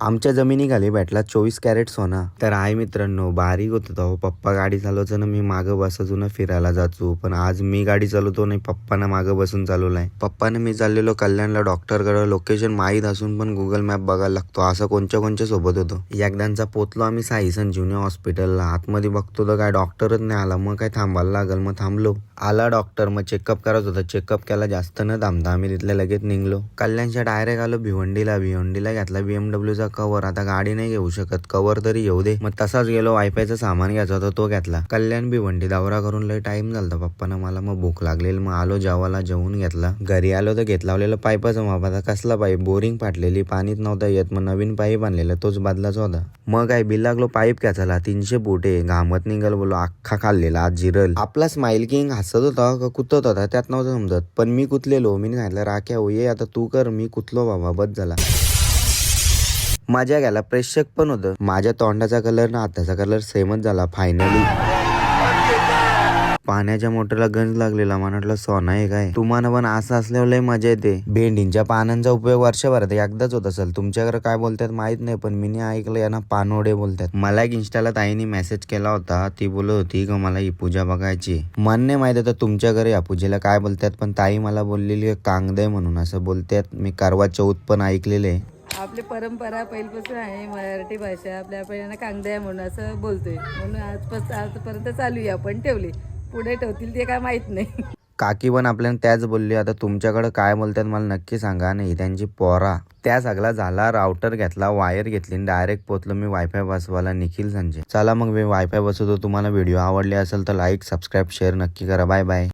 आमच्या जमिनीखाली भेटला 24 कॅरेट सोना. तर आहे मित्रांनो, बारीक होतो तो पप्पा गाडी चालवतो ना, मी मागं बसायचो ना फिरायला जातो. पण आज मी गाडी चालवतो नाही, पप्पानं मागं बसून चालवलाय. पप्पाने मी चाललेलो कल्याणला डॉक्टरकडे. लोकेशन माहीत असून पण गुगल मॅप बघायला लागतो. असं कोणच्या सोबत होतो. एकदांचा पोचलो आम्ही साई संजीवनी हॉस्पिटलला. आतमध्ये बघतो तर काय डॉक्टरच नाही आला. मग काय थांबायला लागल, मग थांबलो. आला डॉक्टर, मग चेकअप करत होता. चेकअप केला, जास्त न थांबता आम्ही तिथल्या लगेच निघलो. कल्याणच्या डायरेक्ट आलो भिवंडीला घेतला BMWचा कवर. आता गाडी नाही घेऊ शकत, कवर तरी येऊ दे. मग तसाच गेलो, वायफायचा सामान घ्यायचा होता तो घेतला. कल्याण भिवंडी दौरा करून लय टाइम झाला पप्पाना मला. मग भूक लागलेली, मग आलो जेवायला. जेवून घेतला. घरी आलो तर घेतला लावलेलं पाईपाचा माप. आता कसला पाईप, बोरिंग फाटलेली, पाणीच नव्हता येत. मग नवीन पाईप आणलेला, तोच बदलाचा होता. मग काय बिल लागलो पाईप घ्यायला 300 फुटे. घामत निघाल बोलो, अख्खा खाल्लेला आज जिरल. आपला स्माइल किंग हसत होता का कुतत होता त्यात नव्हतं समजत. पण मी कुतलेलो. मी सांगितलं राख्या होये आता तू कर. मी कुतलो बाबा, बस झाला. मजा घ्यायला प्रेक्षक पण होतं. माझ्या तोंडाचा कलर ना हाताचा कलर सेमच झाला फायनली. पाण्याच्या मोटरला गंज लागलेला. म्हटलं सोना आहे काय. तुम्हाला पण असं असल्यावर लय मजा येते. भेंडींच्या पानांचा उपयोग वर्षभरात एकदाच होत असेल. तुमच्याकडे काय बोलतात माहित नाही, पण मी ऐकलं यांना पानोडे बोलतात. मला एक इंस्टाला ताईने मेसेज केला होता. ती बोलत होती का मला ही पूजा बघायची. मन नाही माहित होतं तुमच्या घरी या पूजेला काय बोलतात, पण ताई मला बोललेली कांगदे म्हणून असं बोलतात. मी करवा चौथ पण ऐकलेले. आपली परंपरा पहिल्यापासून आहे. मराठी भाषा आपल्या पहिल्यांदा कांगद्या म्हणून असं बोलतोय, म्हणून आजपर्यंत चालू आहे. आपण ठेवली, पुढे ठेवतील ते काय माहित नाही. काकी पण आपल्याला त्याच बोलली. आता तुमच्याकडे काय बोलतात मला नक्की सांगा. नाही त्यांची पोरा. त्या सगळा झाला. राउटर घेतला, वायर घेतली, डायरेक्ट पोचलो मी वायफाय बसवायला निखिल संजय. चला मग मी वायफाय बसवतो. तुम्हाला व्हिडिओ आवडले असेल तर लाईक, सबस्क्राईब, शेअर नक्की करा. Bye bye.